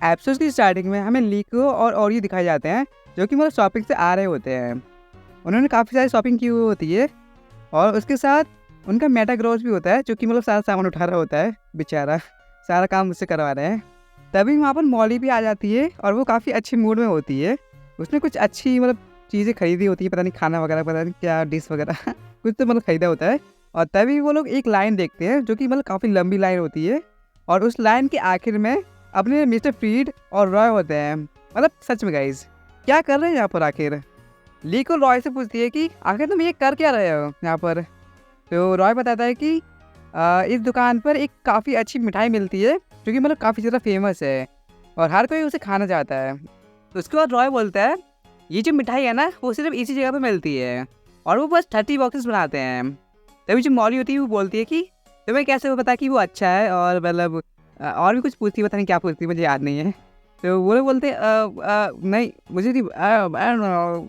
Episode की starting में हमें लीको और ओरियो दिखाए जाते हैं, जो कि मतलब शॉपिंग से आ रहे होते हैं। उन्होंने काफ़ी सारी शॉपिंग की हुई होती है और उसके साथ उनका मेटाग्रॉस भी होता है, जो कि मतलब सारा सामान उठा रहा होता है। बेचारा सारा काम मुझसे करवा रहे हैं। तभी वहाँ पर मॉली भी आ जाती है और वो काफ़ी अच्छी मूड में होती है। उसने कुछ अच्छी मतलब चीज़ें खरीदी होती है, पता नहीं खाना वगैरह, पता नहीं क्या डिश वगैरह कुछ तो मतलब खरीदा होता है। और तभी वो लोग एक लाइन देखते हैं, जो कि मतलब काफ़ी लंबी लाइन होती है। और उस लाइन के आखिर में अपने मिस्टर फ्रीड और रॉय होते हैं। मतलब सच में गाइस, क्या कर रहे हैं यहाँ पर आखिर? लीको रॉय से पूछती है कि आखिर तुम ये कर क्या रहे हो यहाँ पर? तो रॉय बताता है कि इस दुकान पर एक काफ़ी अच्छी मिठाई मिलती है, जो कि मतलब काफ़ी ज़्यादा फेमस है और हर कोई उसे खाना चाहता है। तो उसके बाद रॉय बोलता है, ये जो मिठाई है ना, वो सिर्फ इसी जगह पर मिलती है और वो बस 30 बॉक्सेस बनाते हैं। तभी जो मॉली होती है वो बोलती है कि तुम्हें कैसे पता कि वो अच्छा है, और मतलब और भी कुछ पूछती है, पता नहीं क्या पूछती है, मुझे याद नहीं है। तो वो लोग बोलते हैं नहीं मुझे नहीं,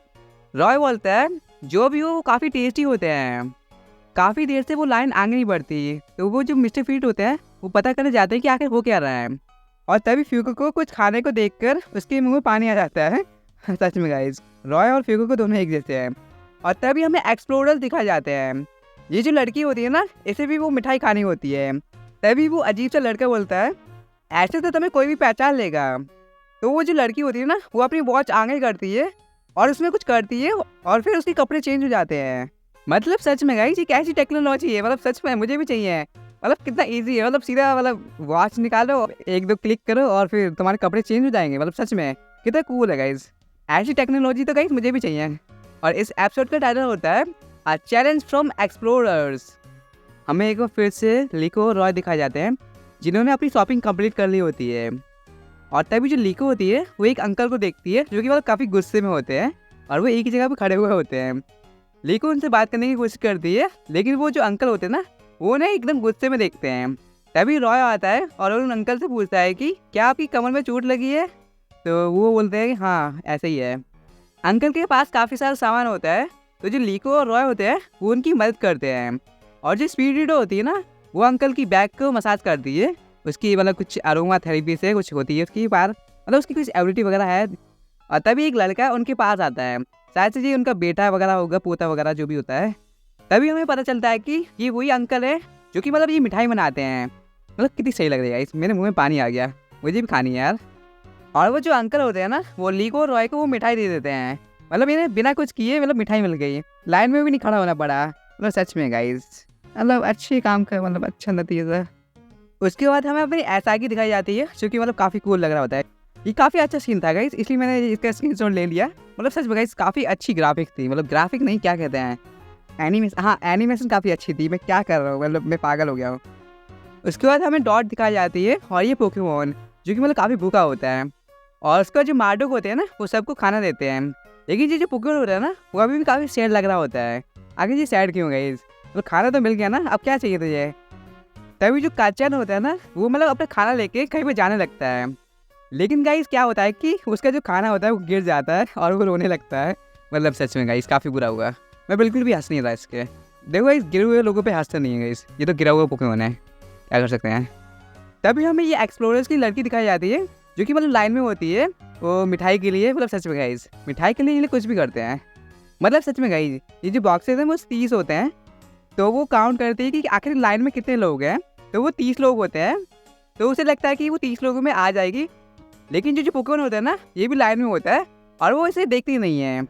रॉय बोलता है जो भी हो वो काफ़ी टेस्टी होते हैं। काफ़ी देर से वो लाइन आगे नहीं बढ़ती, तो वो जो मिस्टर फीट होते हैं वो पता करने जाते हैं कि आखिर हो क्या रहा है। और तभी फ्यूगो को कुछ खाने को देखकर उसके मुंह में पानी आ जाता है। सच में गाइस, रॉय और फ्यूगो को दोनों एक जैसे हैं। और तभी हमें एक्सप्लोरर्स दिखाए जाते हैं। ये जो लड़की होती है ना, इसे भी वो मिठाई खानी होती है। तभी वो अजीब सा लड़का बोलता है, ऐसे तो तुम्हें कोई भी पहचान लेगा। तो वो जो लड़की होती है ना, वो अपनी वॉच आगे करती है और उसमें कुछ करती है और फिर उसके कपड़े चेंज हो जाते हैं। मतलब सच में गाइस, ये कैसी टेक्नोलॉजी है? मतलब सच में मुझे भी चाहिए। मतलब कितना इजी है, मतलब सीधा मतलब वॉच निकालो, एक दो क्लिक करो और फिर तुम्हारे कपड़े चेंज हो जाएंगे। मतलब सच में कितना कूल है गाइस। ऐसी टेक्नोलॉजी तो गाइस मुझे भी चाहिए। और इस एपिसोड का टाइटल होता है अ चैलेंज फ्रॉम एक्सप्लोरर्स। हमें एक बार फिर से लीको और रॉय दिखाए जाते हैं, जिन्होंने अपनी शॉपिंग कंप्लीट कर ली होती है। और तभी जो लीको होती है वो एक अंकल को देखती है, जो कि मतलब काफ़ी गुस्से में होते हैं और वो एक ही जगह पर खड़े हुए होते हैं। लीको उनसे बात करने की कोशिश करती है, लेकिन वो जो अंकल होते हैं ना, वो ना एकदम गुस्से में देखते हैं। तभी रॉय आता है और उन अंकल से पूछता है कि क्या आपकी कमर में चोट लगी है? तो वो बोलते हैं कि हाँ ऐसे ही है। अंकल के पास काफ़ी सारा सामान होता है, तो जो लीको और रॉय होते हैं वो उनकी मदद करते हैं। और जो स्पीड रीडर होती है ना, वो अंकल की बैक को मसाज करती है। उसकी मतलब कुछ अरोमा थेरेपी से कुछ होती है उसकी पार, मतलब उसकी कुछ एबिलिटी वगैरह है। और तभी एक लड़का उनके पास आता है, शायद से जी उनका बेटा वगैरह होगा, पोता वगैरह जो भी होता है। तभी हमें पता चलता है कि ये वही अंकल है जो कि मतलब ये मिठाई बनाते हैं। मतलब कितनी सही लग रही है इस, मेरे मुंह में पानी आ गया, मुझे भी खानी है यार। और वो जो अंकल होते हैं ना, वो लीको और रॉय को वो मिठाई दे देते हैं। मतलब इन्हें बिना कुछ किए मतलब मिठाई मिल गई, लाइन में भी नहीं खड़ा होना पड़ा। मतलब सच में गाइस, मतलब अच्छी काम का मतलब अच्छा नतीजा। उसके बाद हमें अपनी एसागी दिखाई जाती है, जो कि मतलब काफ़ी कूल लग रहा होता है। ये काफ़ी अच्छा सीन था गाइस, इसलिए मैंने इसका स्क्रीनशॉट ले लिया। मतलब सच में गाइस, काफ़ी अच्छी ग्राफिक्स थी। मतलब ग्राफिक नहीं, क्या कहते हैं, एनिमेशन। हाँ, एनिमेशन काफ़ी अच्छी थी। मैं क्या कर रहा हूँ, मतलब मैं पागल हो गया हूँ। उसके बाद हमें डॉट दिखाई जाती है और ये पोकेमॉन, जो कि मतलब काफ़ी भूखा होता है। और उसका जो मार्डोक होते हैं ना, वो सबको खाना देते हैं। लेकिन ये जो पोकेमॉन होता है ना, वो अभी भी काफ़ी सैड लग रहा होता है। आगे ये सैड क्यों गाइस? तो खाना तो मिल गया ना, अब क्या चाहिए तुझे? तभी जो काचन होता है ना, वो मतलब अपना खाना लेके कहीं पे जाने लगता है। लेकिन गाइस क्या होता है कि उसका जो खाना होता है वो गिर जाता है और वो रोने लगता है। मतलब सच में गाइस काफ़ी बुरा हुआ। मैं बिल्कुल भी हंस नहीं रहा इसके। देखो गाइस, गिरे हुए लोगों पे हंसता नहीं है गाइस, ये तो गिरा हुआ पोकेमॉन है, क्या कर सकते हैं। तभी हमें ये एक्सप्लोरर्स की लड़की दिखाई जाती है, जो कि मतलब लाइन में होती है वो मिठाई के लिए। मतलब सच में गाइस, मिठाई के लिए ये लोग कुछ भी करते हैं। मतलब सच में गाइस, ये जो बॉक्सेस हैं वो 30 होते हैं। तो वो काउंट करती है कि आखिर लाइन में कितने लोग हैं। तो वो 30 लोग होते हैं। तो उसे लगता है कि वो 30 लोगों में आ जाएगी। लेकिन जो पोकेमॉन होता है ना, ये भी लाइन में होता है और वो इसे देखती नहीं है।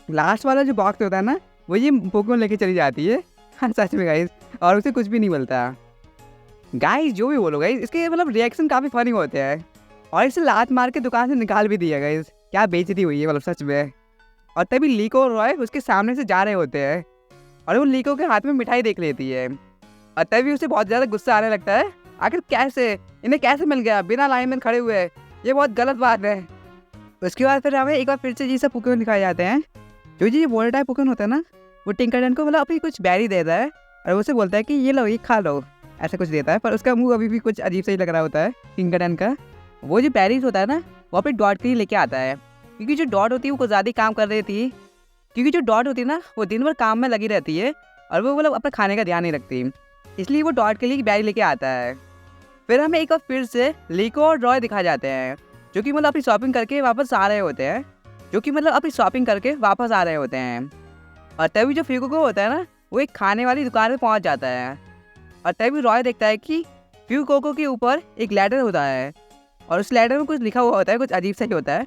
लास्ट वाला जो बॉक्स होता है ना, वो ये पोकेमॉन लेके चली जाती है। हाँ सच में गाइस, और उसे कुछ भी नहीं मिलता। गाइस जो भी बोलो गाइस, इसके मतलब रिएक्शन काफ़ी फनी होते हैं। और इसे लात मार के दुकान से निकाल भी दिया गाइस, क्या बेइज्जती हुई है मतलब सच में। और तभी लीको और रॉय उसके सामने से जा रहे होते हैं और वो लीको के हाथ में मिठाई देख लेती है। और तभी उसे बहुत ज़्यादा गुस्सा आने लगता है, आखिर कैसे, इन्हें कैसे मिल गया बिना लाइन में खड़े हुए? ये बहुत गलत बात है। उसके बाद फिर हमें एक बार फिर से ये सब पोकेमॉन दिखाए जाते हैं। जो ये वाटर टाइप पोकेमॉन होता है ना, वो टिंकरटन को मतलब अपनी कुछ बैरी देता है और उसे बोलता है कि ये लो, ये खा लो, ऐसा कुछ देता है। पर उसका मुंह अभी भी कुछ अजीब सा ही लग रहा होता है टिंकरटन का। वो जो बैरीज होता है ना, वो अपनी डॉट के लिए लेके आता है, क्योंकि जो डॉट होती है वो कुछ ज़्यादा काम कर रही थी। क्योंकि जो डॉट होती है ना, वो दिन भर काम में लगी रहती है और वो मतलब अपने खाने का ध्यान नहीं रखती। इसलिए वो डॉट के लिए बैरी लेके आता है। फिर हमें एक बार फिर से लीको और रॉय दिखाए जाते हैं, जो कि मतलब अपनी शॉपिंग करके वापस आ रहे होते हैं, और तभी जो फ्यूको होता है ना, वो एक खाने वाली दुकान पे पहुंच जाता है। और तभी रॉय देखता है कि फ्यूको के ऊपर एक लेटर होता है, और उस लेटर में कुछ लिखा हुआ होता है, कुछ अजीब सा ही होता है।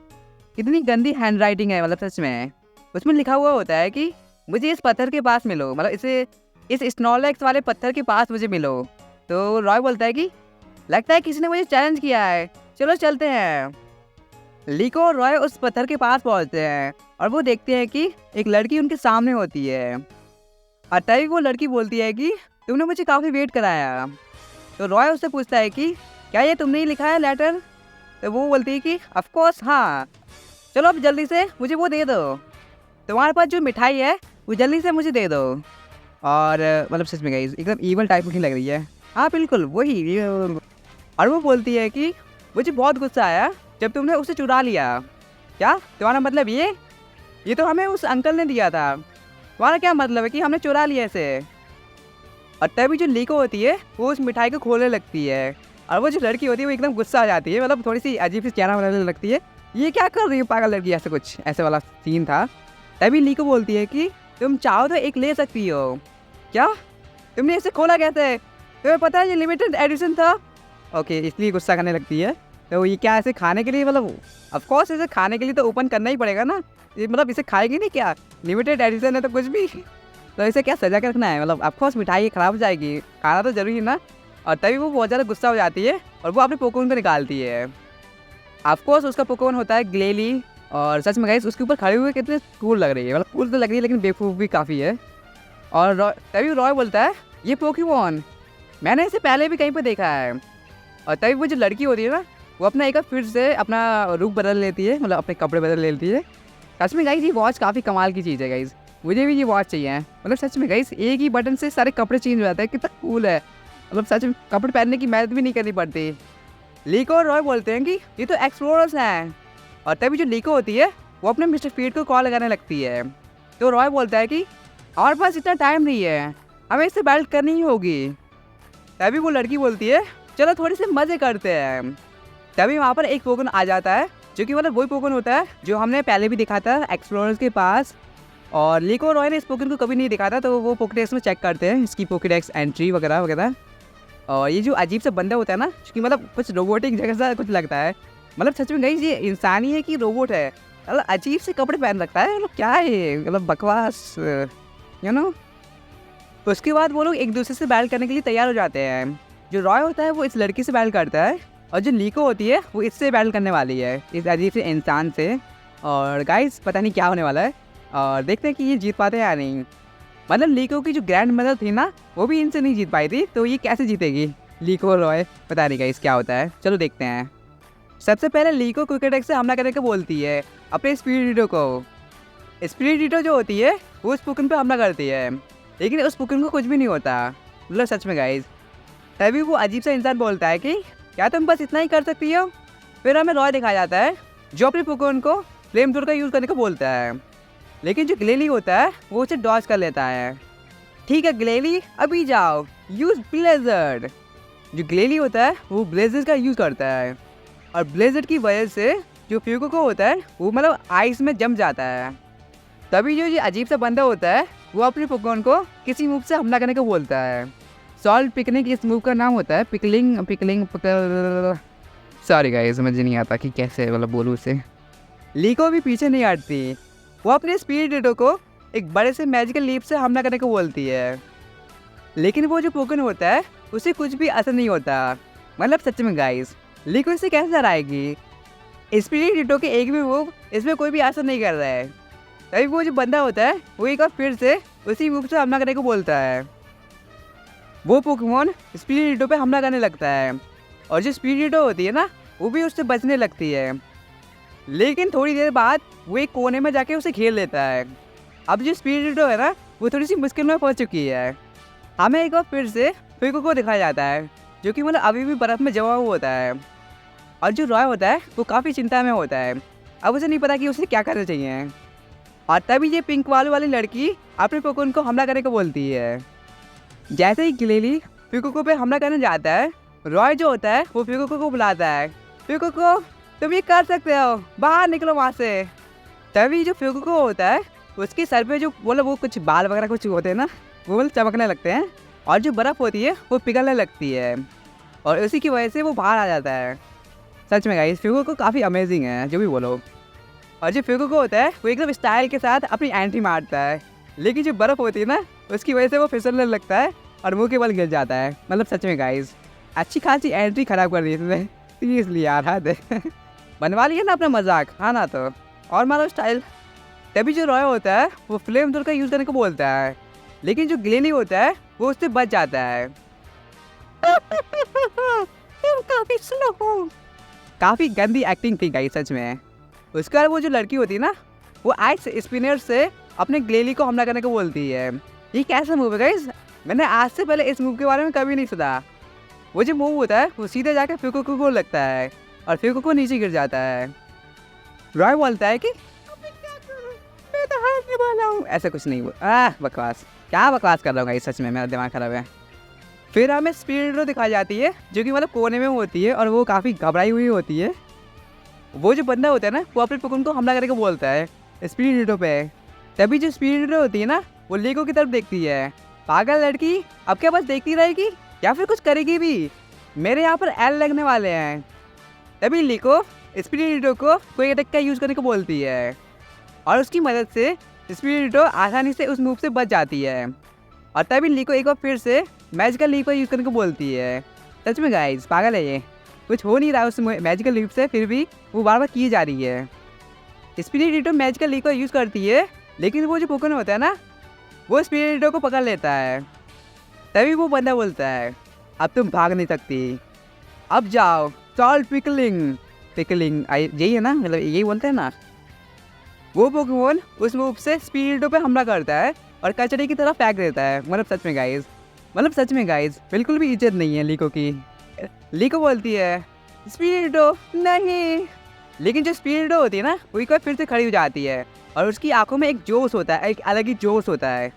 कितनी गंदी हैंड राइटिंग है, मतलब सच में। उसमें लिखा हुआ होता है कि मुझे इस पत्थर के पास मिलो, मतलब इस स्नॉर्लेक्स वाले पत्थर के पास मुझे मिलो। तो रॉय बोलता है कि लगता है किसी ने मुझे चैलेंज किया है, चलो चलते हैं। लीको और रॉय उस पत्थर के पास पहुंचते हैं और वो देखते हैं कि एक लड़की उनके सामने होती है। और तभी वो लड़की बोलती है कि तुमने मुझे काफ़ी वेट कराया। तो रॉय उससे पूछता है कि क्या ये तुमने ही लिखा है लेटर? तो वो बोलती है कि ऑफ कोर्स हाँ, चलो अब जल्दी से मुझे वो दे दो, तुम्हारे पास जो मिठाई है वो जल्दी से मुझे दे दो। और मतलब सच में गाइस एकदम ईवल टाइप की लग रही है। हाँ बिल्कुल वही। और वो बोलती है कि मुझे बहुत गुस्सा आया जब तुमने उसे चुरा लिया। क्या तुम्हारा मतलब ये तो हमें उस अंकल ने दिया था, तुम्हारा क्या मतलब है कि हमने चुरा लिया इसे? और तभी जो लीको होती है वो उस मिठाई को खोलने लगती है, और वो जो लड़की होती है वो एकदम गुस्सा आ जाती है, मतलब थोड़ी सी अजीब सी चेहरा बनाने लगती है, ये क्या कर रही है पागल लड़की, ऐसे कुछ ऐसे वाला सीन था। तभी लीको बोलती है कि तुम चाहो तो एक ले सकती हो। क्या तुमने इसे खोला कैसे? तुम्हें पता है ये लिमिटेड एडिशन था। ओके, इसलिए गुस्सा करने लगती है। तो ये क्या ऐसे खाने के लिए, मतलब ऑफकोर्स इसे खाने के लिए तो ओपन करना ही पड़ेगा ना, ये मतलब इसे खाएगी नहीं क्या? लिमिटेड एडिशन है तो कुछ भी तो इसे क्या सजा के रखना है, मतलब ऑफकोर्स मिठाई ख़राब हो जाएगी, खाना तो जरूरी है ना। और तभी वो बहुत ज़्यादा गुस्सा हो जाती है और वो अपने पोकेमॉन को निकालती है। ऑफकोर्स उसका पोकेमॉन होता है ग्लेली, और सच में गाइस उसके ऊपर खड़े हुए कितने कूल लग रही है, मतलब कूल तो लग रही है लेकिन बेवकूफ़ भी काफ़ी है। और तभी रॉय बोलता है ये पोकेमॉन मैंने इसे पहले भी कहीं पर देखा है। और तभी वो जो लड़की होती है ना, वो अपना एक बार फिर से अपना रूप बदल लेती है, मतलब अपने कपड़े बदल लेती है। सच में गाइस ये वॉच काफ़ी कमाल की चीज़ है गाइस, मुझे भी ये वॉच चाहिए। मतलब सच में गाइस एक ही बटन से सारे कपड़े चेंज हो जाते हैं, कितना कूल है। मतलब सच में कपड़े पहनने की मेहनत भी नहीं करनी पड़ती। लीको और रॉय बोलते हैं कि ये तो एक्सप्लोरर्स हैं। और तभी जो लीको होती है वो अपने मिस्टर फीड को कॉल लगाने लगती है। तो रॉय बोलता है कि हमारे पास इतना टाइम नहीं है, हमें इससे बैटल करनी ही होगी। तभी वो लड़की बोलती है चलो थोड़े से मज़े करते हैं। तभी वहाँ पर एक पोकेमॉन आ जाता है, जो कि मतलब वही पोकेमॉन होता है जो हमने पहले भी देखा था एक्सप्लोरर्स के पास। और लीको और रॉय ने इस पोकेमॉन को कभी नहीं देखा था, तो वो पोकेडेक्स में चेक करते हैं इसकी पोकेडेक्स एंट्री वगैरह वगैरह। और ये जो अजीब सा बंदा होता है ना, कि मतलब कुछ रोबोटिक जगह सा कुछ लगता है, मतलब सच में गाइस ये इंसान ही है कि रोबोट है, मतलब अजीब से कपड़े पहन रखता है, मतलब क्या है ये, मतलब बकवास यू नो। तो उसके बाद वो लोग एक दूसरे से बैटल करने के लिए तैयार हो जाते हैं। जो रॉय होता है वो इस लड़की से बैटल करता है, और जो लीको होती है वो इससे बैटल करने वाली है, इस अजीब से इंसान से। और गाइस पता नहीं क्या होने वाला है, और देखते हैं कि ये जीत पाते हैं या नहीं। मतलब लीको की जो ग्रैंड मदर थी ना, वो भी इनसे नहीं जीत पाई थी, तो ये कैसे जीतेगी लीको और रॉय? पता नहीं गाइस क्या होता है, चलो देखते हैं। सबसे पहले लीको क्विक से हमला करने को बोलती है अपने स्पीड को। स्पीड जो होती है वो उस पोकेमॉन पे हमला करती है, लेकिन उस पोकेमॉन को कुछ भी नहीं होता, मतलब सच में गाइस। तभी वो अजीब सा इंसान बोलता है कि क्या तुम बस इतना ही कर सकती हो? फिर हमें रॉय दिखाया जाता है जो अपने पोकेमॉन को फ्लेम थ्रोर का यूज़ करने को बोलता है, लेकिन जो ग्लेली होता है वो उसे डॉज कर लेता है। ठीक है ग्लेली अभी जाओ, यूज़ ब्लेजर्ड। जो ग्लेली होता है वो ब्लेजर्ड का यूज़ करता है, और ब्लेजर्ड की वजह से जो फ्यूको होता है वो मतलब आइस में जम जाता है। तभी जो ये अजीब सा बंदा होता है वो अपने पोकेमॉन को किसी मूव से हमला करने को बोलता है। सॉल्ट पिकनिक इस मूव का नाम होता है, पिकलिंग सॉरी गाइस समझ नहीं आता कि कैसे मतलब बोलूँ उसे। लीको भी पीछे नहीं हटती, वो अपने स्पीड को एक बड़े से मैजिकल लीप से हमला करने को बोलती है, लेकिन वो जो पोकेमॉन होता है उसे कुछ भी असर नहीं होता। मतलब सच में गाइस लीको इसे कैसे हराएगी? स्पीड के एक भी मूव इसमें कोई भी असर नहीं कर रहा है। तभी वो जो बंदा होता है वो एक बार फिर से उसी मूव से हमला करने को बोलता है। वो पोकेमॉन स्पीड पे हमला करने लगता है, और जो स्पीड होती है ना वो भी उससे बचने लगती है, लेकिन थोड़ी देर बाद वो एक कोने में जाके उसे घेर लेता है। अब जो स्पीड है ना वो थोड़ी सी मुश्किल में पहुंच चुकी है। हमें एक बार फिर से फ्यूको को दिखाया जाता है, जो कि मतलब अभी भी बर्फ़ में जमा हुआ होता है। और जो रॉय होता है वो काफ़ी चिंता में होता है, अब उसे नहीं पता कि उसे क्या करना चाहिए। और तभी ये पिंक वाली लड़की अपने पोकेमॉन को हमला करने को बोलती है। जैसे ही ग्लेली फ्यूको पे हमला करने जाता है, रॉय जो होता है वो फ्यूको को बुलाता है, फ्यूको तुम ये कर सकते हो, बाहर निकलो वहाँ से। तभी जो फ्यूगो होता है उसके सर पे जो मतलब वो कुछ बाल वगैरह कुछ होते हैं ना, वो मतलब चमकने लगते हैं और जो बर्फ़ होती है वो पिघलने लगती है और उसी की वजह से वो बाहर आ जाता है। सच में गाइस फ्यूगो काफ़ी अमेजिंग है जो भी बोलो। और जो फ्यूगो होता है वो एकदम स्टाइल के साथ अपनी एंट्री मारता है, लेकिन जो बर्फ़ होती है ना उसकी वजह से वो फिसलने लगता है और मुंह के बल गिर जाता है। मतलब सच में गाइस अच्छी खासी एंट्री ख़राब कर दी इसने, सीरियसली यार हद है। बनवा लिया ना अपना मजाक, हाँ ना तो और मारो स्टाइल। तभी जो रॉय होता है वो फ्लेम थ्रोर का यूज़ करने को बोलता है, लेकिन जो ग्लेनी होता है वो उससे बच जाता है। तुम काफ़ी स्लो हो। काफ़ी गंदी एक्टिंग थी गाइस सच में। उसके बाद वो जो लड़की होती है ना वो आइस स्पिनर से अपने ग्लेली को हमला करने को बोलती है। ये कैसा मूव है गाइस, मैंने आज से पहले इस मूव के बारे में कभी नहीं सुना। वो जो मूव होता है वो सीधे जाकर फ्यूगो को लगता है और फ्यूगो को नीचे गिर जाता है। रॉय बोलता है कि मैं तो हारने वाला हूँ, ऐसा कुछ नहीं। बकवास, क्या बकवास कर रहा हूँ गाइस, सच में मेरा दिमाग खराब है। फिर हमें स्पीड दिखाई जाती है जो कि मतलब कोने में होती है और वो काफ़ी घबराई हुई होती है। वो जो बंदा होता है ना वो अपने पुकुन को हमला करने को बोलता है स्पीड पे। तभी जो स्पीड होती है ना वो लीको की तरफ देखती है। पागल लड़की, अब क्या बस देखती रहेगी या फिर कुछ करेगी भी? मेरे यहाँ पर एल लगने वाले हैं। तभी लीको स्पीड को कोई अटैक का यूज़ करने को बोलती है और उसकी मदद से स्पीड आसानी से उस मूव से बच जाती है। और तभी लीको एक बार फिर से मैजिकल लीप का यूज़ करने को बोलती है। सच में गाइस पागल है ये, कुछ हो नहीं रहा उस मैजिकल लीप से, फिर भी वो बार बार की जा रही है। स्पिरिट मैजिकल लीप का यूज़ करती है, लेकिन वो जो पोकेमॉन होता है ना वो स्पिरिट को पकड़ लेता है। तभी वो बंदा बोलता है अब तुम भाग नहीं सकती, अब जाओ सॉल्ट पिकलिंग। पिकलिंग यही है ना, मतलब यही बोलते हैं ना। वो पोकेमॉन उस मूव से स्पिरिटो पे हमला करता है और कचरे की तरफ फेंक देता है। मतलब सच में गाइस बिल्कुल भी इज्जत नहीं है लीको की। लीको बोलती है स्पिरिटो नहीं, लेकिन जो स्पिरिटो होती है ना वो एक बार फिर से खड़ी हो जाती है और उसकी आंखों में एक जोश होता है, एक अलग ही जोश होता है।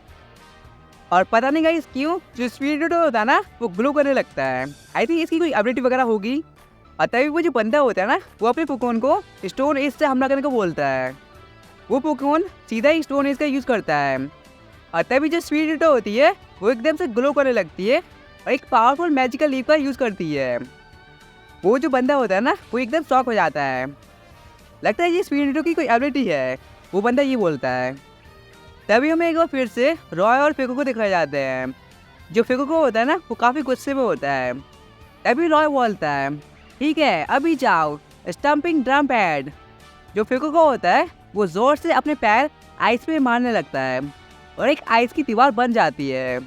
और पता नहीं गाइस क्यों जो स्पिरिटो होता है ना वो ग्लो करने लगता है। आई थिंक इसकी कोई एबिलिटी वगैरह होगी। और तभी वो जो बंदा होता है ना वो अपने पोकेमॉन को स्टोन एज से हमला करने को बोलता है। वो पोकेमॉन सीधा ही स्टोन एज का यूज़ करता है और तभी जो स्पिरिटो होती है वो एकदम से ग्लो करने लगती है और एक पावरफुल मैजिकल लीफ का यूज़ करती है। वो जो बंदा होता है ना वो एकदम शॉक हो जाता है, लगता है ये स्पिरिटो की कोई एबिलिटी है। वो बंदा ये बोलता है। तभी हमें एक बार फिर से रॉय और फेको को दिखाए जाते हैं। जो फेको को होता है ना वो काफ़ी गुस्से में होता है। तभी रॉय बोलता है ठीक है अभी जाओ स्टम्पिंग ड्रम पैड। जो फेको को होता है वो ज़ोर से अपने पैर आइस पे मारने लगता है और एक आइस की दीवार बन जाती है।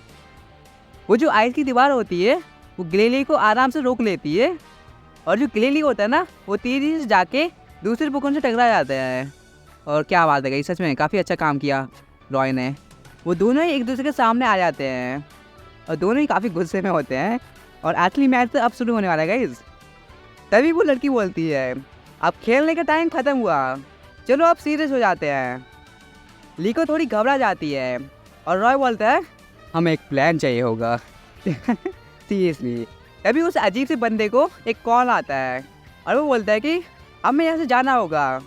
वो जो आइस की दीवार होती है वो ग्लेली को आराम से रोक लेती है और जो ग्लेली होता है ना वो तेज़ी से जाके दूसरे पोकेमॉन से टकरा जाते हैं। और क्या बात है गई, सच में काफ़ी अच्छा काम किया रॉय ने। वो दोनों ही एक दूसरे के सामने आ जाते हैं और दोनों ही काफ़ी गुस्से में होते हैं और असली मैच तो अब शुरू होने वाला है गाइस। तभी वो लड़की बोलती है अब खेलने का टाइम ख़त्म हुआ, चलो अब सीरियस हो जाते हैं। लीको थोड़ी घबरा जाती है और रॉय बोलता है हमें एक प्लान चाहिए होगा। सीरियसली। तभी उस अजीब से बंदे को एक कॉल आता है और वो बोलता है कि हमें यहाँ से जाना होगा।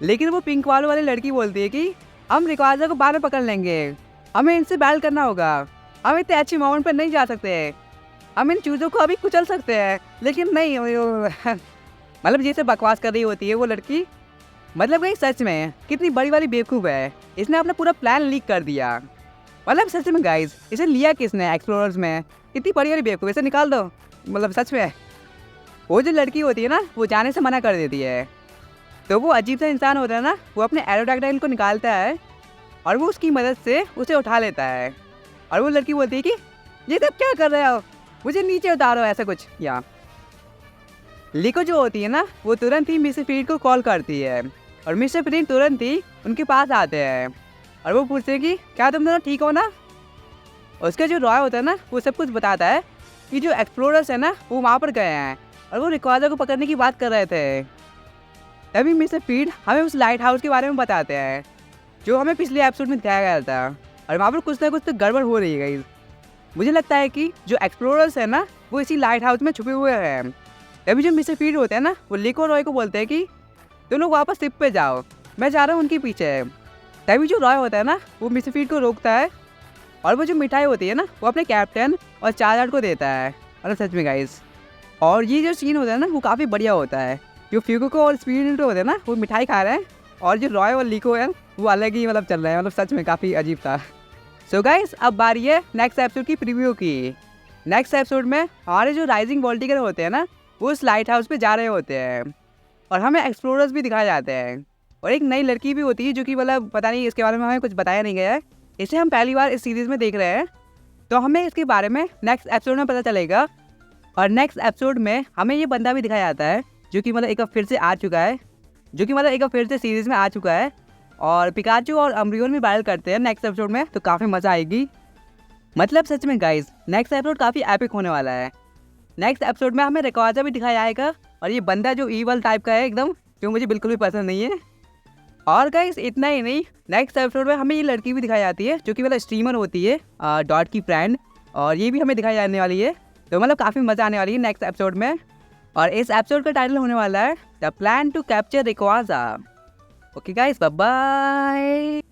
लेकिन वो पिंक वालों वाली लड़की बोलती है कि हम रिक्वाजा को बाद में पकड़ लेंगे, हमें इनसे बैटल करना होगा, हम इतने अच्छे मोमेंट पर नहीं जा सकते, हम इन चूज़ों को अभी कुचल सकते हैं लेकिन नहीं। मतलब जैसे बकवास कर रही होती है वो लड़की। मतलब भाई सच में कितनी बड़ी वाली बेवकूफ़ है, इसने अपना पूरा प्लान लीक कर दिया। मतलब सच में गाइस इसे लिया किसने एक्सप्लोरर्स में, इतनी बड़ी वाली बेवकूफ़, इसे निकाल दो। मतलब सच में वो जो लड़की होती है ना वो जाने से मना कर देती है। तो वो अजीब सा इंसान होता है ना वो अपने एरोडैक्टाइल को निकालता है और वो उसकी मदद से उसे उठा लेता है। और वो लड़की बोलती है कि ये सब क्या कर रहे हो, मुझे नीचे उतारो, ऐसा कुछ। या लीको जो होती है ना वो तुरंत ही मिस्टर फ्रीड को कॉल करती है और मिस्टर फ्रीड तुरंत ही उनके पास आते हैं और वो पूछते हैं कि क्या तुम दोनों ठीक हो ना। उसका जो रॉय होता है ना वो सब कुछ बताता है कि जो एक्सप्लोरर्स है ना वो वहाँ पर गए हैं और वो रिक्वाजा को पकड़ने की बात कर रहे थे। तभी मिस्टर फ्रीड हमें उस लाइट हाउस के बारे में बताते हैं जो हमें पिछले एपिसोड में दिखाया गया था और वहाँ पर कुछ ना कुछ तो गड़बड़ हो रही है। गाइस मुझे लगता है कि जो एक्सप्लोरर्स है ना वो इसी लाइट हाउस में छुपे हुए हैं। तभी मिस्टर फ्रीड हमें उस लाइट हाउस के बारे में बताते हैं जो हमें पिछले एपिसोड में दिखाया गया था और वहाँ पर कुछ ना कुछ तो गड़बड़ हो रही है। गाइस मुझे लगता है कि जो एक्सप्लोरर्स है ना वो इसी लाइट हाउस में छुपे हुए हैं। तभी जो मिस्टर फीड होते हैं ना, वो लिको और रॉय को बोलते हैं कि तुम लोग वापस शिप पे जाओ, मैं जा रहा हूँ उनके पीछे। तभी जो रॉय होता है ना, वो मिस्टर फीड को रोकता है और वो जो मिठाई होती है ना, वो अपने कैप्टन और चार्जर को देता है। अरे सच में गाइस, और ये जो सीन होता है ना, वो काफ़ी बढ़िया होता है। जो फ्यूगो और स्पीड होते हैं ना, वो मिठाई खा रहे हैं और जो रॉय और लिको है वो अलग ही मतलब चल रहे हैं। मतलब सच में काफ़ी अजीब था। सो गाइस, अब बारी है नेक्स्ट एपिसोड की प्रीव्यू की। नेक्स्ट एपिसोड में हमारे जो राइजिंग वॉल्टिकर होते हैं ना, वो उस लाइट हाउस पे जा रहे होते हैं और हमें एक्सप्लोरर्स भी दिखाए जाते हैं। और एक नई लड़की भी होती है जो कि मतलब पता नहीं, इसके बारे में हमें कुछ बताया नहीं गया है, इसे हम पहली बार इस सीरीज़ में देख रहे हैं, तो हमें इसके बारे में नेक्स्ट एपिसोड में पता चलेगा। और नेक्स्ट एपिसोड में हमें ये बंदा भी दिखाया जाता है जो कि मतलब एक बार फिर से आ चुका है, सीरीज़ में आ चुका है। और पिकाचू और अम्ब्रियोन भी बैटल करते हैं नेक्स्ट एपिसोड में, तो काफ़ी मज़ा आएगी। मतलब सच में गाइस, नेक्स्ट एपिसोड काफ़ी एपिक होने वाला है। नेक्स्ट एपिसोड में हमें रेकॉर्डा भी दिखाया जाएगा और ये बंदा जो ईवल टाइप का है एकदम, जो मुझे बिल्कुल भी पसंद नहीं है। और गाइस इतना ही नहीं, नेक्स्ट एपिसोड में हमें ये लड़की भी दिखाई जाती है जो कि मतलब स्ट्रीमर होती है, डॉट की फ्रेंड, और ये भी हमें दिखाई जाने वाली है। तो मतलब काफ़ी मज़ा आने वाली है नेक्स्ट एपिसोड में। और इस एपिसोड का टाइटल होने वाला है the plan to capture Rayquaza. Okay guys, bye bye.